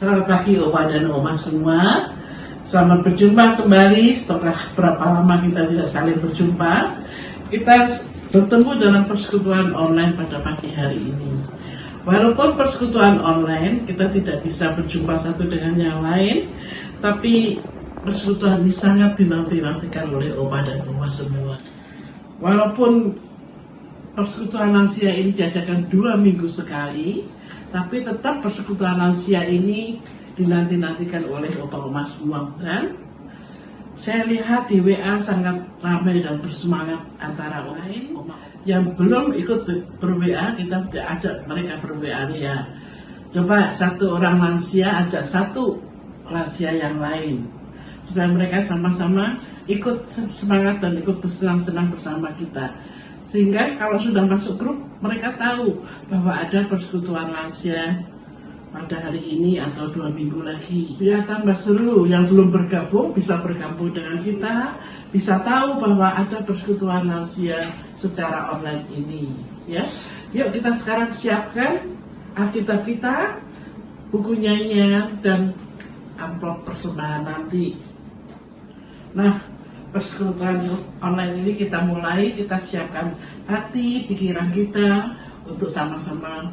Selamat pagi Opa dan Oma semua. Selamat berjumpa kembali setelah berapa lama kita tidak saling berjumpa. Kita bertemu dalam persekutuan online pada pagi hari ini. Walaupun persekutuan online kita tidak bisa berjumpa satu dengan yang lain, tapi persekutuan ini sangat dinanti-nantikan oleh Opa dan Oma semua. Walaupun persekutuan lansia ini diadakan 2 minggu sekali, tapi tetap persekutuan lansia ini dinanti-nantikan oleh Opa Oma semua, kan? Saya lihat di WA sangat ramai dan bersemangat antara lain. Yang belum ikut ber-WA, kita ajak mereka ber-WA ya. Coba satu orang lansia ajak satu lansia yang lain, supaya mereka sama-sama ikut semangat dan ikut bersenang-senang bersama kita. Sehingga kalau sudah masuk grup, mereka tahu bahwa ada persekutuan lansia pada hari ini atau 2 minggu lagi. Biar tambah seru, yang belum bergabung bisa bergabung dengan kita, bisa tahu bahwa ada persekutuan lansia secara online ini. Ya, yuk kita sekarang siapkan Alkitab kita, buku nyanyian, dan amplop persembahan nanti. Nah, persekutuan online ini kita mulai, kita siapkan hati, pikiran kita untuk sama-sama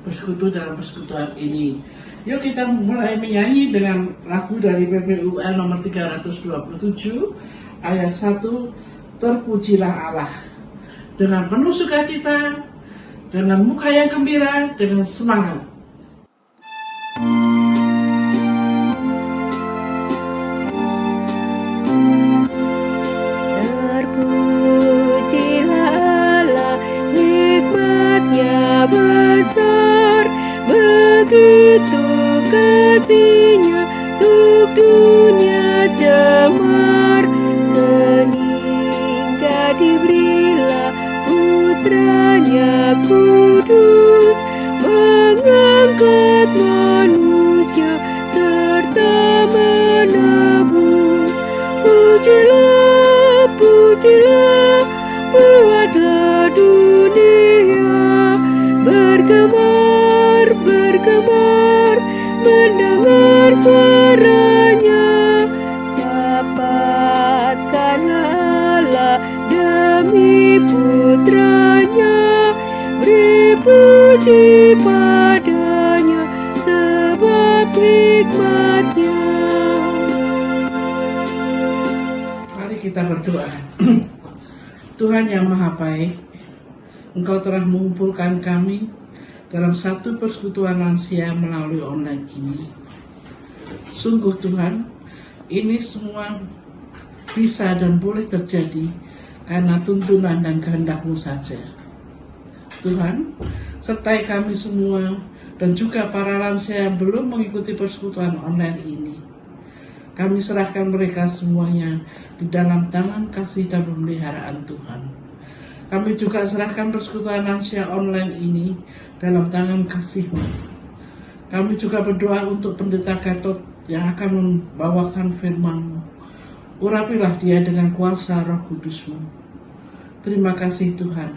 bersekutu dalam persekutuan ini. Yuk kita mulai menyanyi dengan lagu dari PPUL nomor 327 ayat 1, Terpujilah Allah. Dengan penuh sukacita, dengan muka yang gembira, dengan semangat. Besar, begitu kasihnya untuk dunia cemar, sehingga diberilah putranya kudus, mengangkat manusia serta menebus. Pujilah, pujilah, buatlah dunia bergemar, bergemar, mendengar suaranya. Dapatkanlah Allah demi putranya, beri puji padanya sebab nikmatnya. Mari kita berdoa. Tuhan yang Maha Baik, Engkau telah mengumpulkan kami dalam satu persekutuan lansia melalui online ini. Sungguh Tuhan, ini semua bisa dan boleh terjadi karena tuntunan dan kehendak-Mu saja. Tuhan, sertai kami semua dan juga para lansia yang belum mengikuti persekutuan online ini. Kami serahkan mereka semuanya di dalam tangan kasih dan pemeliharaan Tuhan. Kami juga serahkan persekutuan lansia online ini dalam tangan kasih-Mu. Kami juga berdoa untuk Pendeta Gatot yang akan membawakan firman-Mu. Urapilah dia dengan kuasa Roh Kudus-Mu. Terima kasih Tuhan.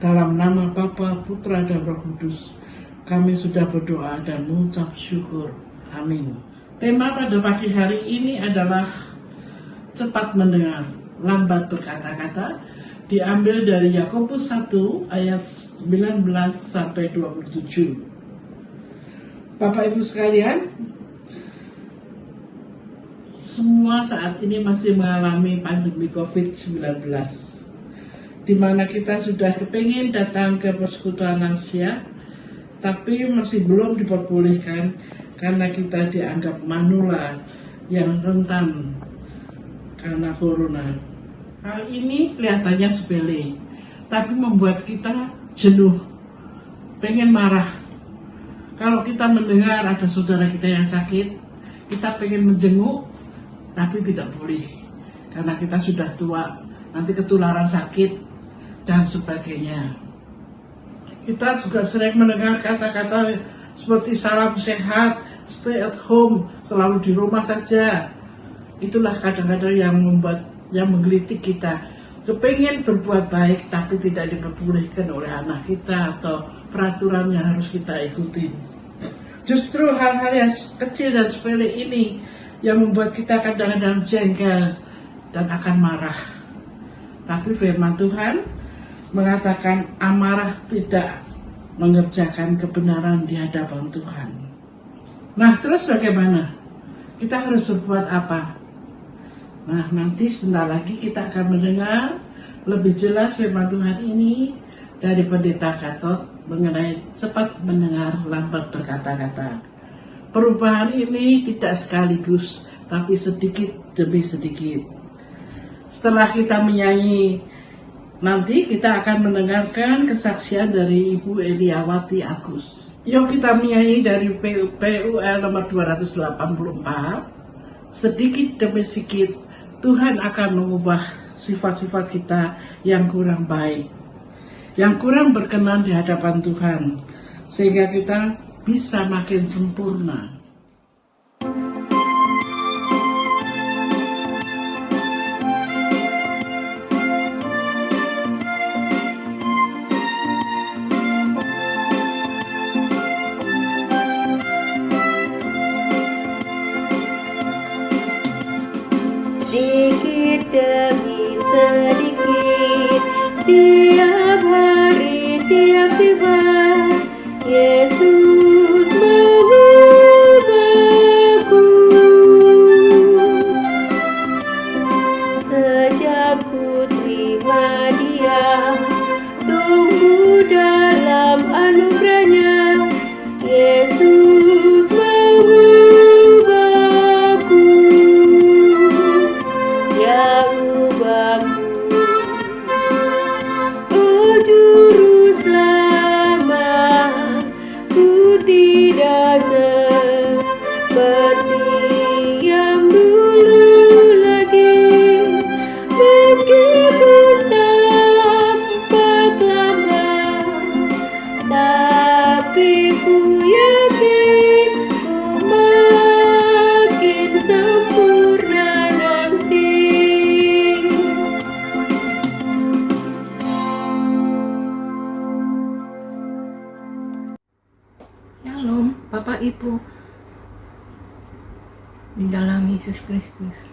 Dalam nama Bapa, Putra, dan Roh Kudus, kami sudah berdoa dan mengucap syukur. Amin. Tema pada pagi hari ini adalah cepat mendengar, lambat berkata-kata, diambil dari Yakobus 1 ayat 19 sampai 27. Bapak Ibu sekalian, semua saat ini masih mengalami pandemi COVID-19, di mana kita sudah kepingin datang ke persekutuan lansia, tapi masih belum diperbolehkan karena kita dianggap manula yang rentan karena corona. Hal ini kelihatannya sepele, tapi membuat kita jenuh, pengen marah. Kalau kita mendengar ada saudara kita yang sakit, kita pengen menjenguk, tapi tidak boleh, karena kita sudah tua, nanti ketularan sakit, dan sebagainya. Kita juga sering mendengar kata-kata seperti salam sehat, stay at home, selalu di rumah saja. Itulah kadang-kadang yang menggelitik kita, kepengen berbuat baik tapi tidak diperbolehkan oleh anak kita atau peraturan yang harus kita ikuti. Justru hal-hal yang kecil dan sepele ini yang membuat kita kadang-kadang jengkel dan akan marah. Tapi firman Tuhan mengatakan amarah tidak mengerjakan kebenaran di hadapan Tuhan. Nah, terus bagaimana? Kita harus berbuat apa? Nah, nanti sebentar lagi kita akan mendengar lebih jelas firman Tuhan ini dari Pendeta Gatot mengenai cepat mendengar, lambat berkata-kata. Perubahan ini tidak sekaligus, tapi sedikit demi sedikit. Setelah kita menyanyi, nanti kita akan mendengarkan kesaksian dari Ibu Eliawati Agus. Yuk kita menyanyi dari PUL nomor 284. Sedikit demi sedikit Tuhan akan mengubah sifat-sifat kita yang kurang baik, yang kurang berkenan di hadapan Tuhan, sehingga kita bisa makin sempurna. Sedikit demi sedikit, tiap hari, tiap tiba, Yesus mengubahku. Sejak ku terima Dia, tumbuh dalam anugerahnya, Yesus mengubahku. Dia ubahku, oh juru selamat, ku tidak seperti yang dulu lagi, meskipun tampak lambat, tapi ku yakin ku makin sempurna nanti. Shalom, Bapak Ibu di dalam Yesus Kristus.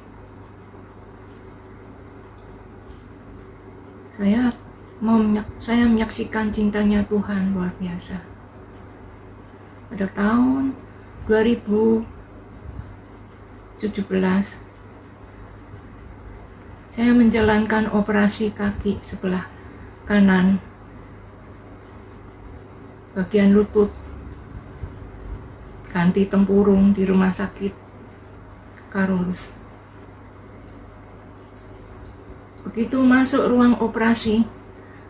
Saya menyaksikan cintanya Tuhan luar biasa. Pada tahun 2017, saya menjalankan operasi kaki sebelah kanan, bagian lutut, ganti tempurung di rumah sakit Karolus. Begitu masuk ruang operasi,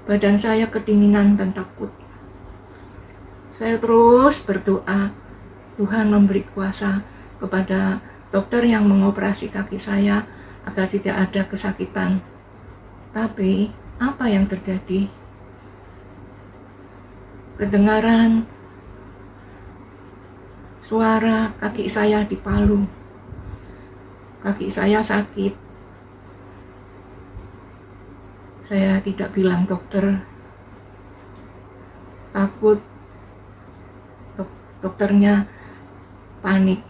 badan saya kedinginan dan takut. Saya terus berdoa, Tuhan memberi kuasa kepada dokter yang mengoperasi kaki saya agar tidak ada kesakitan. Tapi apa yang terjadi? Kedengaran suara kaki saya dipalu. Kaki saya sakit. Saya tidak bilang dokter, takut dokternya panik.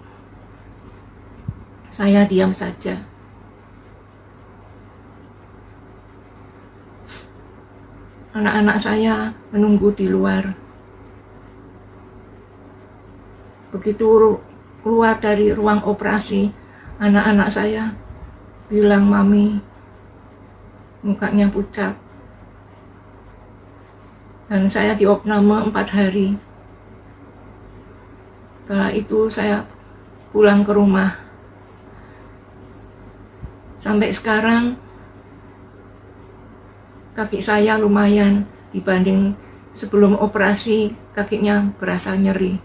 Saya diam saja. Anak-anak saya menunggu di luar. Begitu keluar dari ruang operasi, anak-anak saya bilang, "Mami, mukanya pucat." Dan saya diopname 4 hari. Setelah itu saya pulang ke rumah. Sampai sekarang kaki saya lumayan dibanding sebelum operasi, kakinya berasa nyeri.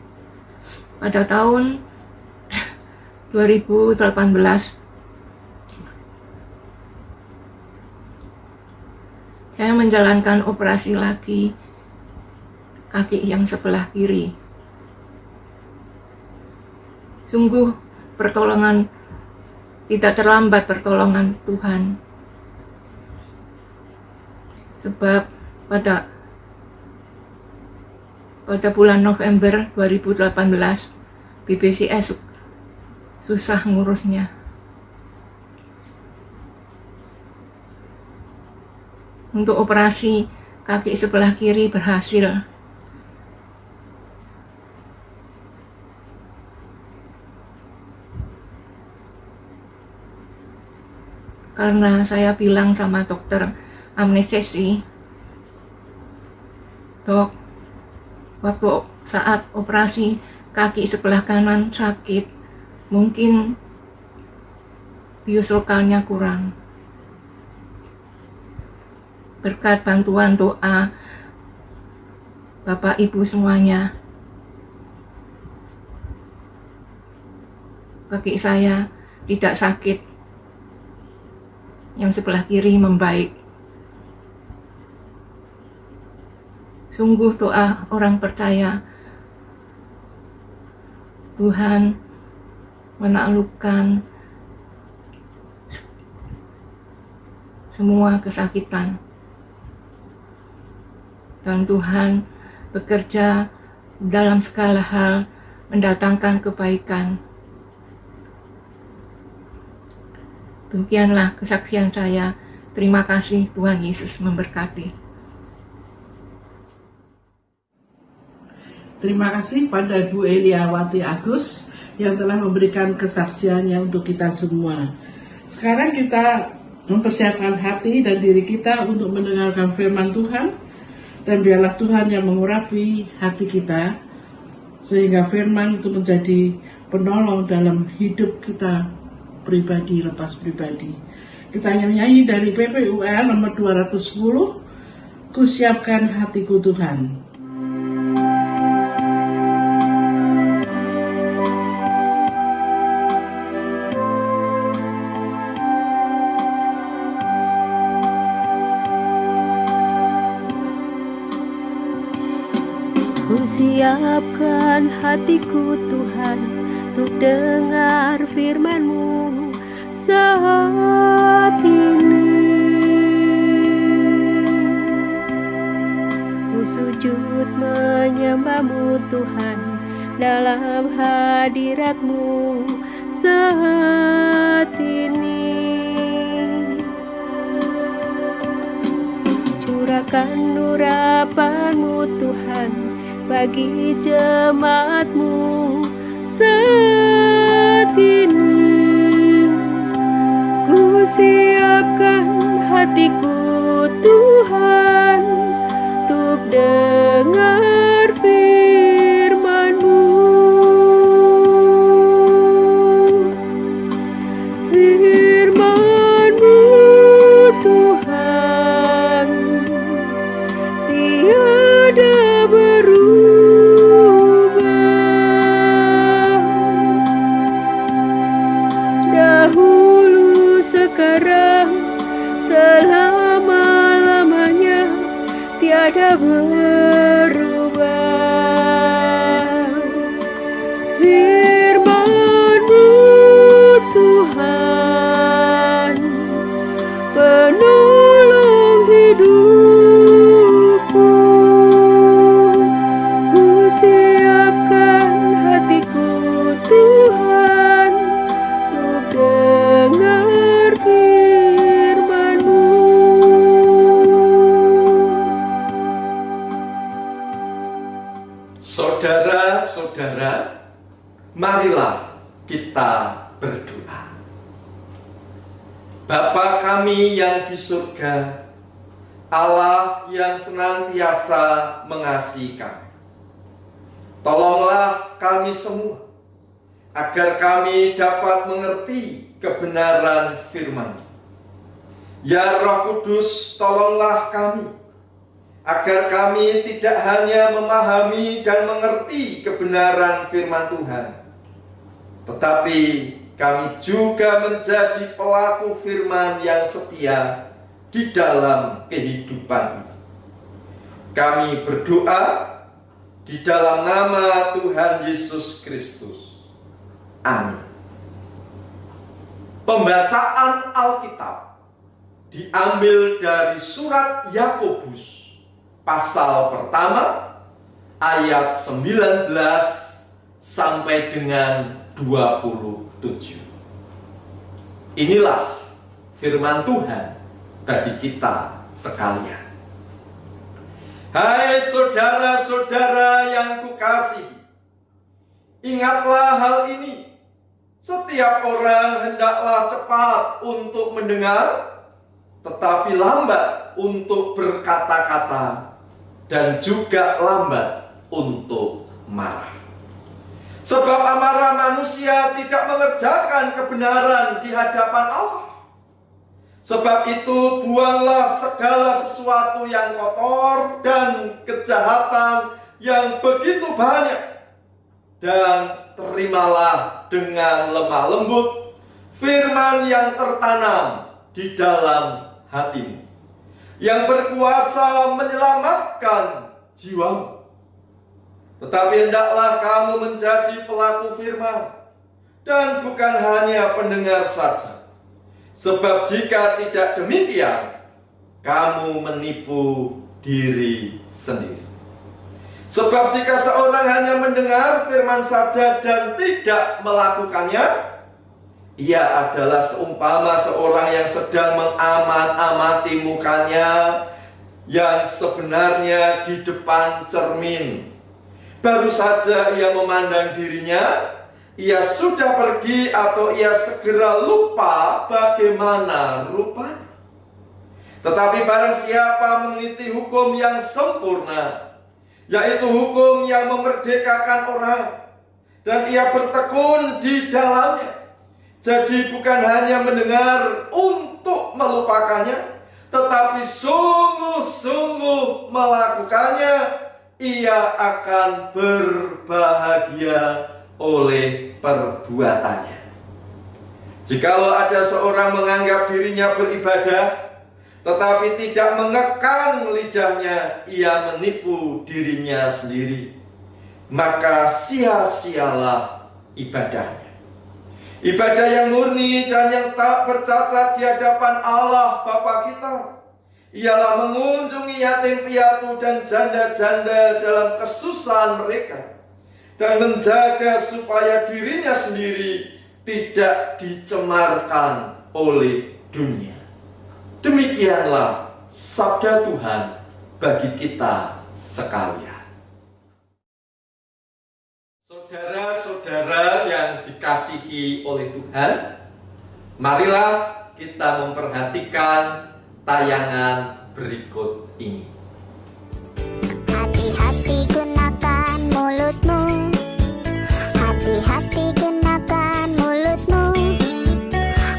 Pada tahun 2018 saya menjalankan operasi lagi kaki yang sebelah kiri. Sungguh tidak terlambat pertolongan Tuhan. Sebab pada pada bulan November 2018. BPJS susah ngurusnya. Untuk operasi kaki sebelah kiri berhasil. Karena saya bilang sama dokter anestesi, "Dok, waktu saat operasi kaki sebelah kanan sakit, mungkin bius lokalnya kurang." Berkat bantuan doa Bapak Ibu semuanya, kaki saya tidak sakit, yang sebelah kiri membaik. Sungguh doa orang percaya, Tuhan menaklukkan semua kesakitan, dan Tuhan bekerja dalam segala hal mendatangkan kebaikan. Demikianlah kesaksian saya. Terima kasih, Tuhan Yesus memberkati. Terima kasih pada Bu Eliawati Agus yang telah memberikan kesaksiannya untuk kita semua. Sekarang kita mempersiapkan hati dan diri kita untuk mendengarkan firman Tuhan, dan biarlah Tuhan yang mengurapi hati kita sehingga firman itu menjadi penolong dalam hidup kita pribadi lepas pribadi. Kita nyanyi dari PPUL nomor 210, "Kusiapkan hatiku Tuhan." Kusiapkan hatiku Tuhan untuk dengar firman-Mu saat ini. Ku sujud menyembah-Mu Tuhan dalam hadirat-Mu saat ini. Curahkan urapan-Mu Tuhan bagi jemaat-Mu saat ini. Ku siapkan hatiku Tuhan untuk dengar firman-Mu. Firman-Mu Tuhan tiada selama-lamanya tiada berubah. Firman-Mu Tuhan penolong hidupku. Ku siapkan hatiku Tuhan untuk dengar firman-Mu. Saudara-saudara, marilah kita berdoa. Bapa kami yang di surga, Allah yang senantiasa mengasihi kami, tolonglah kami semua agar kami dapat mengerti kebenaran firman. Ya Roh Kudus, tolonglah kami agar kami tidak hanya memahami dan mengerti kebenaran firman Tuhan, tetapi kami juga menjadi pelaku firman yang setia di dalam kehidupan ini. Kami berdoa di dalam nama Tuhan Yesus Kristus. Amin. Pembacaan Alkitab diambil dari surat Yakobus pasal pertama ayat 19 sampai dengan 27. Inilah firman Tuhan bagi kita sekalian. Hai saudara-saudara yang kukasihi, ingatlah hal ini. Setiap orang hendaklah cepat untuk mendengar, tetapi lambat untuk berkata-kata, dan juga lambat untuk marah. Sebab amarah manusia tidak mengerjakan kebenaran di hadapan Allah. Sebab itu buanglah segala sesuatu yang kotor dan kejahatan yang begitu banyak, dan terimalah dengan lemah lembut firman yang tertanam di dalam hatimu, yang berkuasa menyelamatkan jiwamu. Tetapi hendaklah kamu menjadi pelaku firman, dan bukan hanya pendengar saja. Sebab jika tidak demikian, kamu menipu diri sendiri. Sebab jika seorang hanya mendengar firman saja dan tidak melakukannya, ia adalah seumpama seorang yang sedang mengamat-amati mukanya yang sebenarnya di depan cermin. Baru saja ia memandang dirinya, ia sudah pergi atau ia segera lupa bagaimana rupanya. Tetapi barang siapa meneliti hukum yang sempurna, yaitu hukum yang memerdekakan orang, dan ia bertekun di dalamnya, jadi bukan hanya mendengar untuk melupakannya, tetapi sungguh-sungguh melakukannya, ia akan berbahagia oleh perbuatannya. Jikalau ada seorang menganggap dirinya beribadah, tetapi tidak mengekang lidahnya, ia menipu dirinya sendiri, maka sia-sialah ibadahnya. Ibadah yang murni dan yang tak bercacat di hadapan Allah Bapa kita ialah mengunjungi yatim piatu dan janda-janda dalam kesusahan mereka, dan menjaga supaya dirinya sendiri tidak dicemarkan oleh dunia. Demikianlah sabda Tuhan bagi kita sekalian. Saudara-saudara yang dikasihi oleh Tuhan, marilah kita memperhatikan tayangan berikut ini. Hati-hati gunakan mulutmu, hati-hati gunakan mulutmu,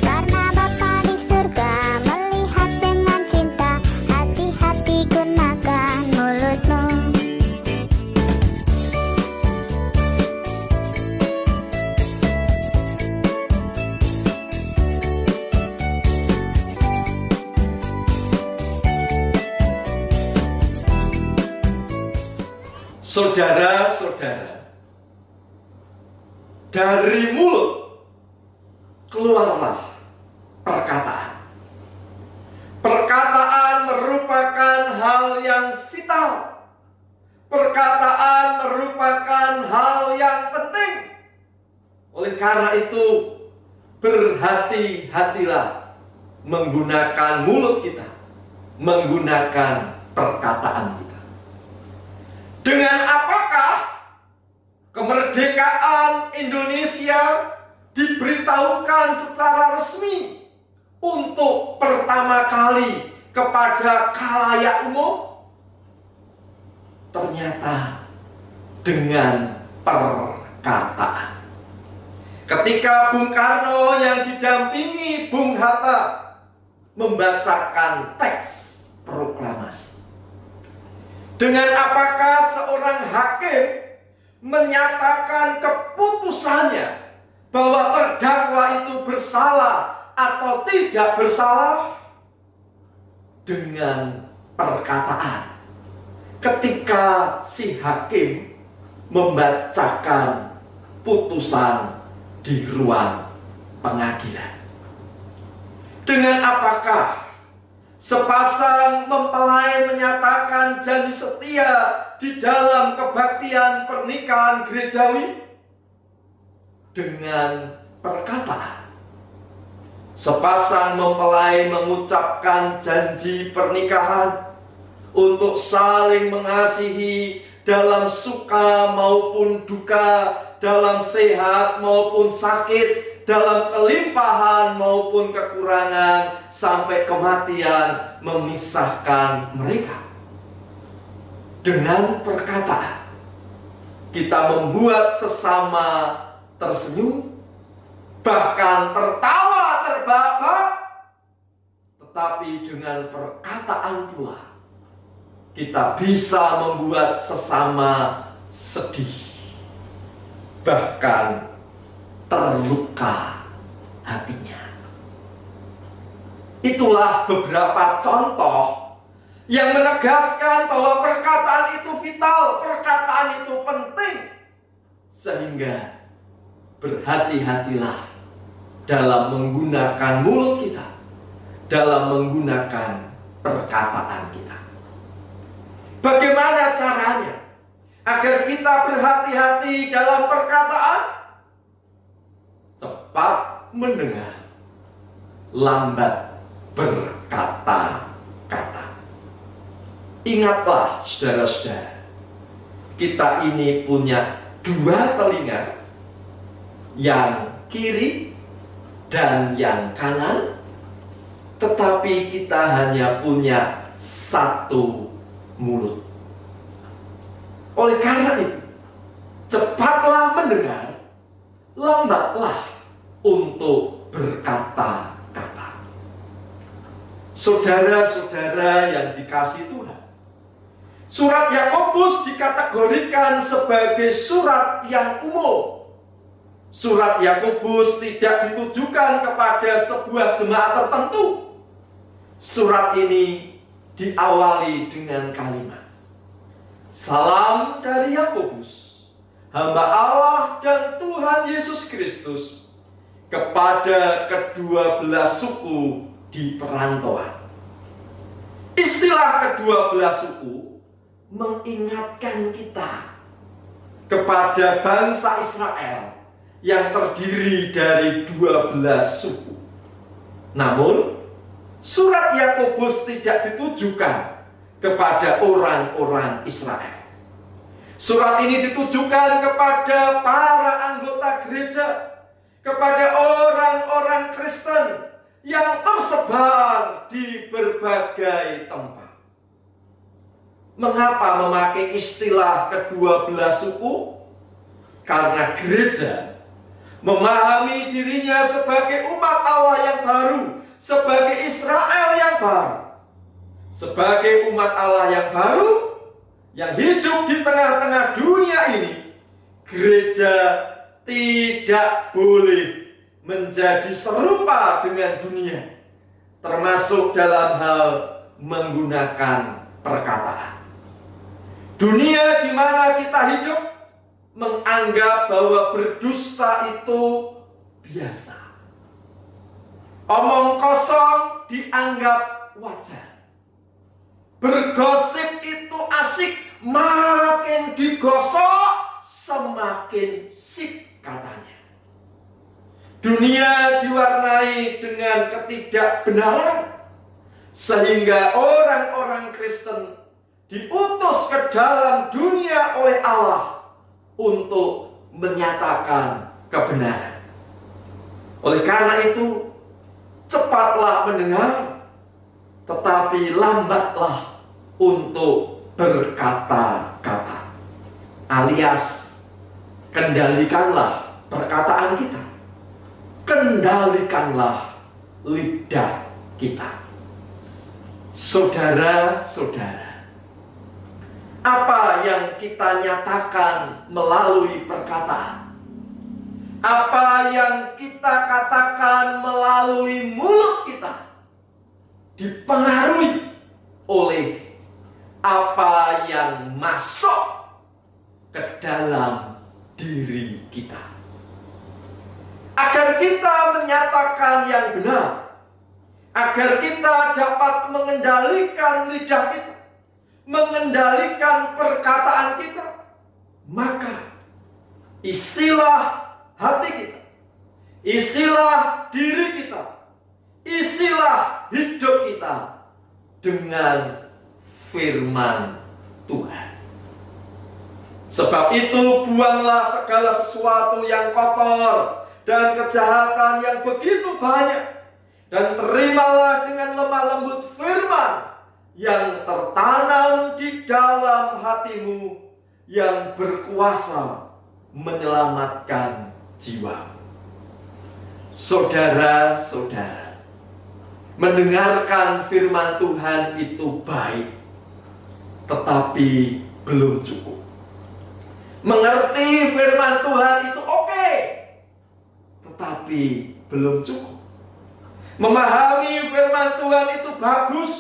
karena Bapa di surga melihat dengan cinta. Hati-hati gunakan mulutmu. Saudara-saudara, dari mulut keluarlah perkataan. Perkataan merupakan hal yang vital. Perkataan merupakan hal yang penting. Oleh karena itu, berhati-hatilah menggunakan mulut kita, menggunakan perkataan kita. Dengan apakah kemerdekaan Indonesia diberitahukan secara resmi untuk pertama kali kepada khalayak umum? Ternyata dengan perkataan. Ketika Bung Karno yang didampingi Bung Hatta membacakan teks proklamasi. Dengan apakah seorang hakim menyatakan keputusannya bahwa terdakwa itu bersalah atau tidak bersalah? Dengan perkataan. Ketika si hakim membacakan putusan di ruang pengadilan. Dengan apakah sepasang mempelai menyatakan janji setia di dalam kebaktian pernikahan gerejawi? Dengan perkataan. Sepasang mempelai mengucapkan janji pernikahan untuk saling mengasihi dalam suka maupun duka, dalam sehat maupun sakit, dalam kelimpahan maupun kekurangan, sampai kematian memisahkan mereka. Dengan perkataan, kita membuat sesama tersenyum, bahkan tertawa terbahak-bahak. Tetapi dengan perkataan pula kita bisa membuat sesama sedih, bahkan terluka hatinya. Itulah beberapa contoh yang menegaskan bahwa perkataan itu vital, perkataan itu penting. Sehingga berhati-hatilah dalam menggunakan mulut kita, dalam menggunakan perkataan kita. Bagaimana caranya agar kita berhati-hati dalam perkataan? Cepat mendengar, lambat berkata-kata. Ingatlah saudara-saudara, kita ini punya dua telinga, yang kiri dan yang kanan, tetapi kita hanya punya satu mulut. Oleh karena itu, cepatlah mendengar, lambatlah untuk berkata-kata. Saudara-saudara yang dikasihi Tuhan, surat Yakobus dikategorikan sebagai surat yang umum. Surat Yakobus tidak ditujukan kepada sebuah jemaat tertentu. Surat ini diawali dengan kalimat, "Salam dari Yakobus, hamba Allah dan Tuhan Yesus Kristus, kepada ke-12 suku di perantauan." Istilah ke-12 suku mengingatkan kita kepada bangsa Israel yang terdiri dari 12 suku. Namun, surat Yakobus tidak ditujukan kepada orang-orang Israel. Surat ini ditujukan kepada para anggota gereja, kepada orang-orang Kristen yang tersebar di berbagai tempat. Mengapa memakai istilah ke-12 suku? Karena gereja memahami dirinya sebagai umat Allah yang baru, sebagai Israel yang baru, sebagai umat Allah yang baru, yang hidup di tengah-tengah dunia ini. Gereja tidak boleh menjadi serupa dengan dunia, termasuk dalam hal menggunakan perkataan. Dunia di mana kita hidup menganggap bahwa berdusta itu biasa. Omong kosong dianggap wajar. Bergosip itu asik, makin digosok semakin sip katanya. Dunia diwarnai dengan ketidakbenaran, sehingga orang-orang Kristen diutus ke dalam dunia oleh Allah untuk menyatakan kebenaran. Oleh karena itu, cepatlah mendengar, tetapi lambatlah untuk berkata-kata. Alias, kendalikanlah perkataan kita. Kendalikanlah lidah kita. Saudara-saudara, apa yang kita nyatakan melalui perkataan, apa yang kita katakan melalui mulut kita, dipengaruhi oleh apa yang masuk ke dalam diri kita. Agar kita menyatakan yang benar, agar kita dapat mengendalikan lidah kita, mengendalikan perkataan kita, maka isilah hati kita, isilah diri kita, isilah hidup kita dengan firman Tuhan. Sebab itu buanglah segala sesuatu yang kotor dan kejahatan yang begitu banyak, dan terimalah dengan lemah lembut firman yang tertanam di dalam hatimu, yang berkuasa menyelamatkan jiwa. Saudara-saudara, mendengarkan firman Tuhan itu baik, tetapi belum cukup. Mengerti firman Tuhan itu oke, tetapi belum cukup. Memahami firman Tuhan itu bagus,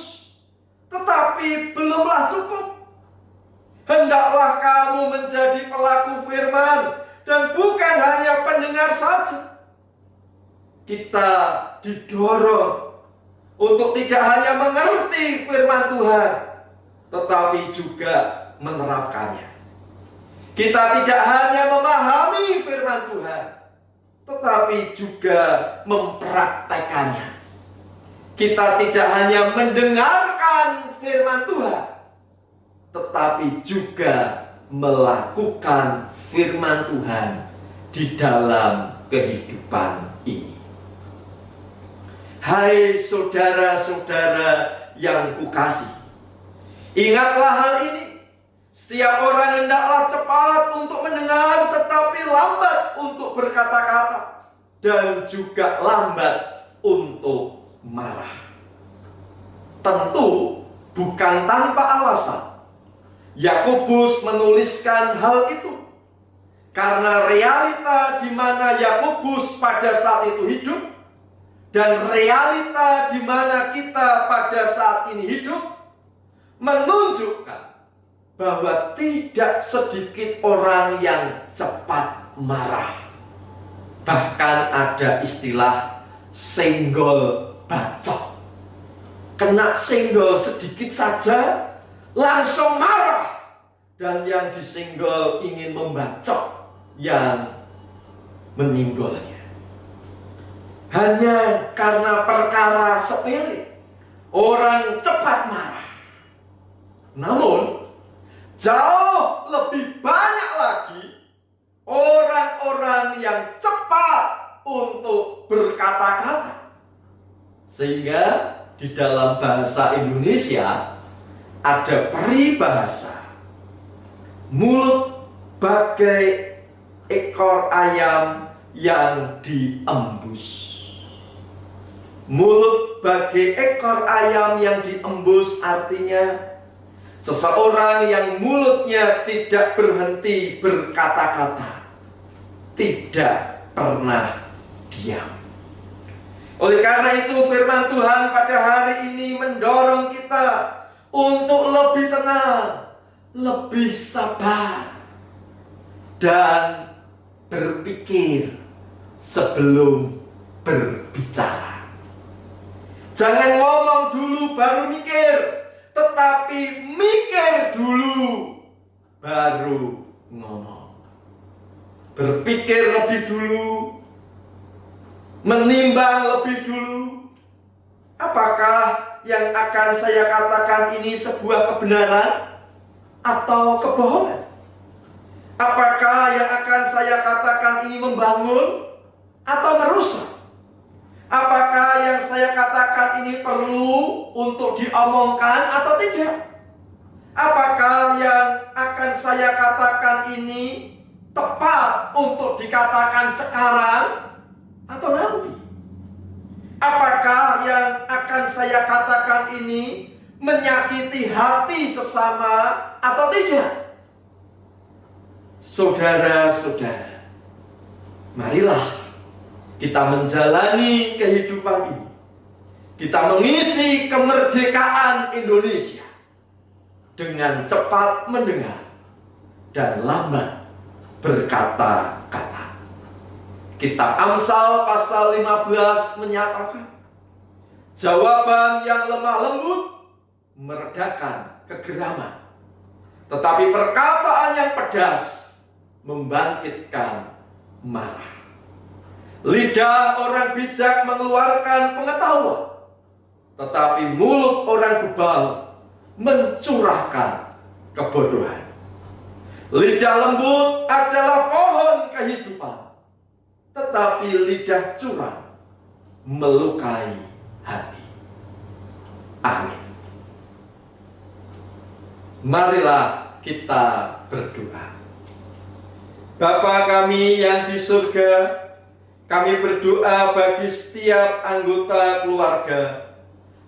tetapi belumlah cukup. Hendaklah kamu menjadi pelaku firman dan bukan hanya pendengar saja. Kita didorong untuk tidak hanya mengerti firman Tuhan, tetapi juga menerapkannya. Kita tidak hanya memahami firman Tuhan, tetapi juga mempraktekannya. Kita tidak hanya mendengarkan firman Tuhan, tetapi juga melakukan firman Tuhan di dalam kehidupan ini. Hai saudara-saudara yang kukasihi, ingatlah hal ini. Setiap orang hendaklah cepat untuk mendengar, tetapi lambat untuk berkata-kata, dan juga lambat untuk marah. Tentu bukan tanpa alasan Yakobus menuliskan hal itu, karena realita di mana Yakobus pada saat itu hidup dan realita di mana kita pada saat ini hidup menunjukkan bahwa tidak sedikit orang yang cepat marah. Bahkan ada istilah senggol bacok. Kena senggol sedikit saja langsung marah, dan yang disenggol ingin membacok yang menyinggolnya. Hanya karena perkara sepele orang cepat marah. Namun jauh lebih banyak lagi orang-orang yang cepat untuk berkata-kata. Sehingga di dalam bahasa Indonesia ada peribahasa, mulut bagai ekor ayam yang diembus. Mulut bagai ekor ayam yang diembus artinya seseorang yang mulutnya tidak berhenti berkata-kata, tidak pernah diam. Oleh karena itu firman Tuhan pada hari ini mendorong kita untuk lebih tenang, lebih sabar, dan berpikir sebelum berbicara. Jangan ngomong dulu baru mikir, tetapi mikir dulu baru ngomong. Berpikir lebih dulu, menimbang lebih dulu. Apakah yang akan saya katakan ini sebuah kebenaran atau kebohongan? Apakah yang akan saya katakan ini membangun atau merusak? Apakah yang saya katakan ini perlu untuk diomongkan atau tidak? Apakah yang akan saya katakan ini tepat untuk dikatakan sekarang atau nanti? Apakah yang akan saya katakan ini menyakiti hati sesama atau tidak? Saudara-saudara, marilah kita menjalani kehidupan ini. Kita mengisi kemerdekaan Indonesia dengan cepat mendengar dan lambat berkata-kata. Kitab Amsal pasal 15 menyatakan, jawaban yang lemah lembut meredakan kegeraman. Tetapi perkataan yang pedas membangkitkan marah. Lidah orang bijak mengeluarkan pengetahuan, tetapi mulut orang bebal mencurahkan kebodohan. Lidah lembut adalah pohon kehidupan, tetapi lidah curang melukai hati. Amin. Marilah kita berdoa. Bapa kami yang di surga, kami berdoa bagi setiap anggota keluarga.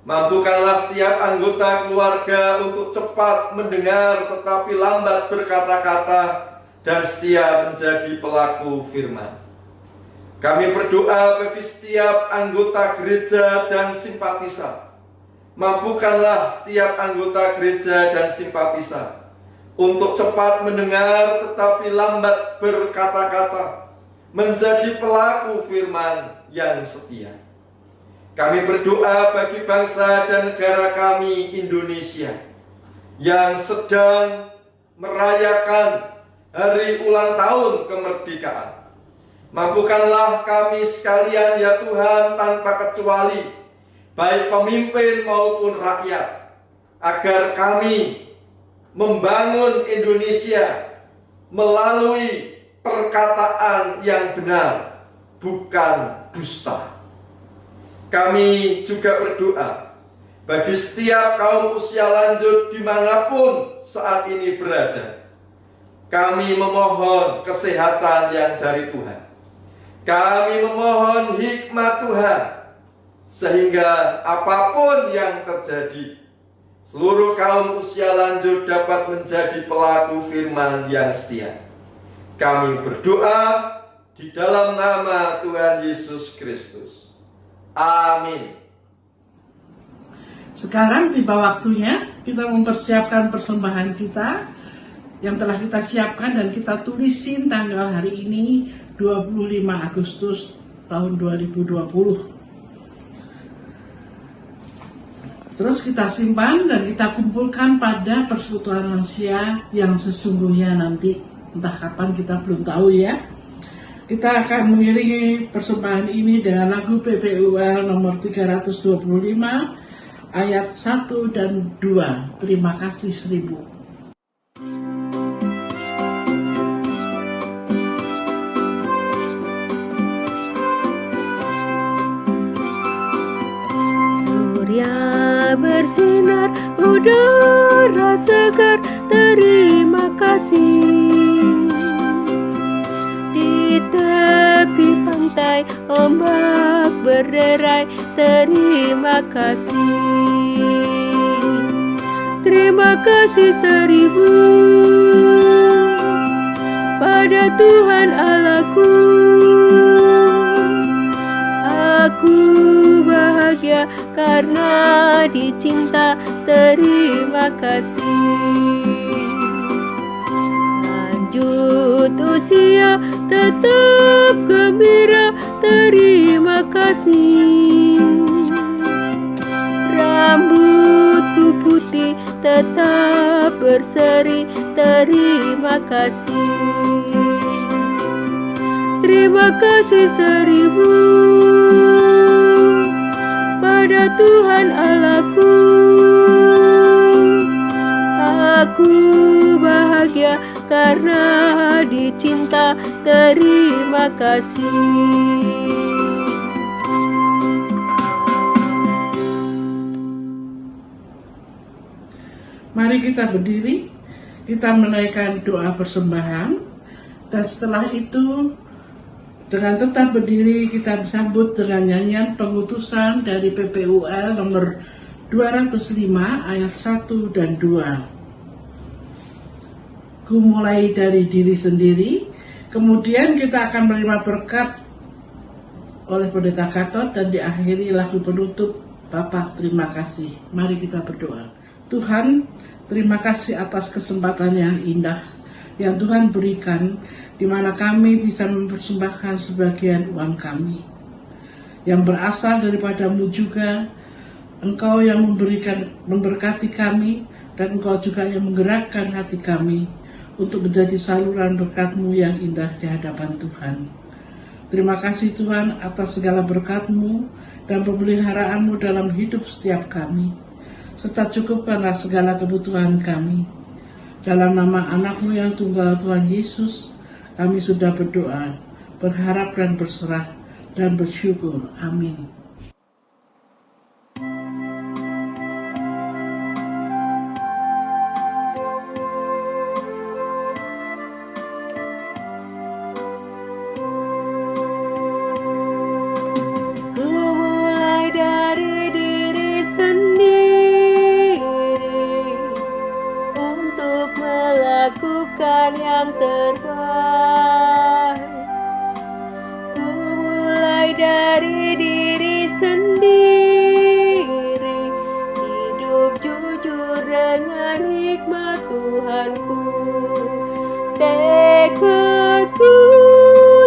Mampukanlah setiap anggota keluarga untuk cepat mendengar tetapi lambat berkata-kata dan setia menjadi pelaku firman. Kami berdoa bagi setiap anggota gereja dan simpatisan. Mampukanlah setiap anggota gereja dan simpatisan untuk cepat mendengar tetapi lambat berkata-kata, menjadi pelaku firman yang setia. Kami berdoa bagi bangsa dan negara kami Indonesia yang sedang merayakan hari ulang tahun kemerdekaan. Mampukanlah kami sekalian ya Tuhan tanpa kecuali, baik pemimpin maupun rakyat, agar kami membangun Indonesia melalui perkataan yang benar, bukan dusta. Kami juga berdoa bagi setiap kaum usia lanjut dimanapun saat ini berada. Kami memohon kesehatan yang dari Tuhan. Kami memohon hikmat Tuhan, sehingga apapun yang terjadi, seluruh kaum usia lanjut dapat menjadi pelaku firman yang setia. Kami berdoa di dalam nama Tuhan Yesus Kristus. Amin. Sekarang tiba waktunya kita mempersiapkan persembahan kita yang telah kita siapkan dan kita tulisin tanggal hari ini 25 Agustus tahun 2020. Terus kita simpan dan kita kumpulkan pada persekutuan lansia yang sesungguhnya nanti, entah kapan kita belum tahu ya. Kita akan mengiringi persembahan ini dengan lagu PPUL nomor 325 ayat 1 dan 2. Terima kasih 1000. Surya bersinar, udara segar, terima kasih. Di tepi pantai ombak berderai, terima kasih. Terima kasih 1000 pada Tuhan Allahku. Aku bahagia karena dicinta, terima kasih. Lanjut usia tetap gembira, terima kasih. Rambutku putih tetap berseri, terima kasih. Terima kasih 1000 pada Tuhan Allahku. Aku bahagia karena dicinta, terima kasih. Mari kita berdiri, kita menaikkan doa persembahan, dan setelah itu dengan tetap berdiri kita sambut dengan nyanyian pengutusan dari PPUL nomor 205 ayat 1 dan 2. Ku mulai dari diri sendiri, kemudian kita akan menerima berkat oleh Pendeta Gatot dan diakhiri lagu penutup Bapa terima kasih. Mari kita berdoa. Tuhan, terima kasih atas kesempatan yang indah yang Tuhan berikan, di mana kami bisa mempersembahkan sebagian uang kami yang berasal daripada-Mu juga. Engkau yang memberkati kami, dan Engkau juga yang menggerakkan hati kami untuk menjadi saluran berkat-Mu yang indah di hadapan Tuhan. Terima kasih Tuhan atas segala berkat-Mu dan pemeliharaan-Mu dalam hidup setiap kami, serta cukupkanlah segala kebutuhan kami. Dalam nama anak-Mu yang tunggal Tuhan Yesus, kami sudah berdoa, berharap dan berserah, dan bersyukur. Amin. Ku mulai dari diri sendiri untuk melakukan yang terbaik. Ku mulai dari diri sendiri, hidup jujur dengan hikmat Tuhanku. Tekadku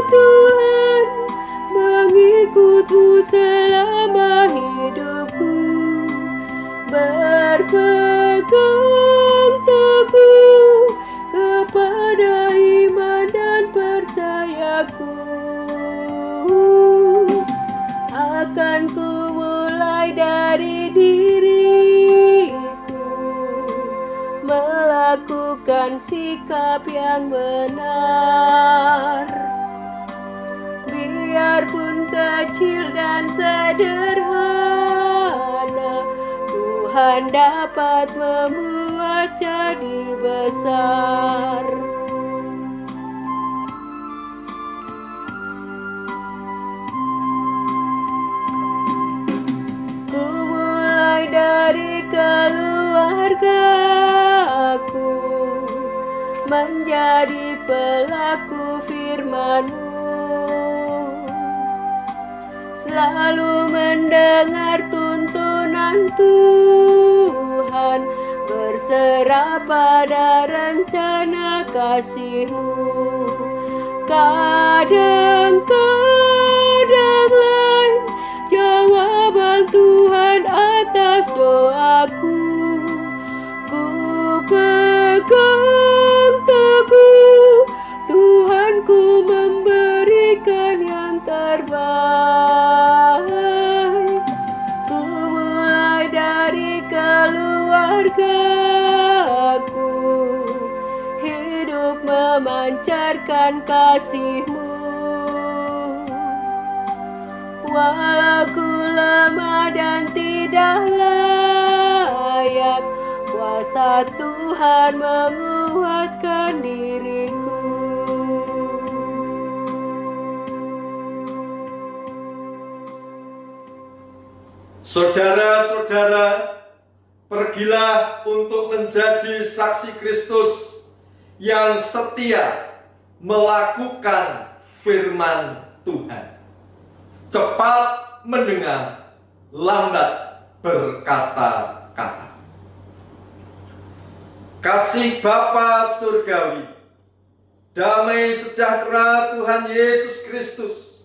Tuhan, mengikut-Mu selama hidupku, berpegang teguh kepada iman dan percayaku. Akan ku mulai dari diriku, melakukan sikap yang benar. Biarpun kecil dan sederhana, Tuhan dapat membuat jadi besar. Ku mulai dari keluargaku, menjadi pelaku firman-Mu, selalu mendengar tuntunan Tuhan, berserah pada rencana kasih-Mu. Kadang-kadang lain jawaban Tuhan atas doaku. Ku pegang teguh, Tuhanku memberikan yang terbaik. Ku mulai dari keluargaku, hidup memancarkan kasih-Mu. Walau ku lemah dan tidak layak, kuasa Tuhan menguatkan diriku. Saudara-saudara, pergilah untuk menjadi saksi Kristus yang setia melakukan firman Tuhan. Cepat mendengar, lambat berkata-kata. Kasih Bapa surgawi, damai sejahtera Tuhan Yesus Kristus,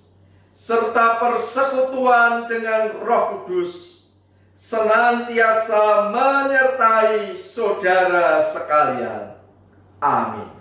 serta persekutuan dengan Roh Kudus senantiasa menyertai saudara sekalian. Amin.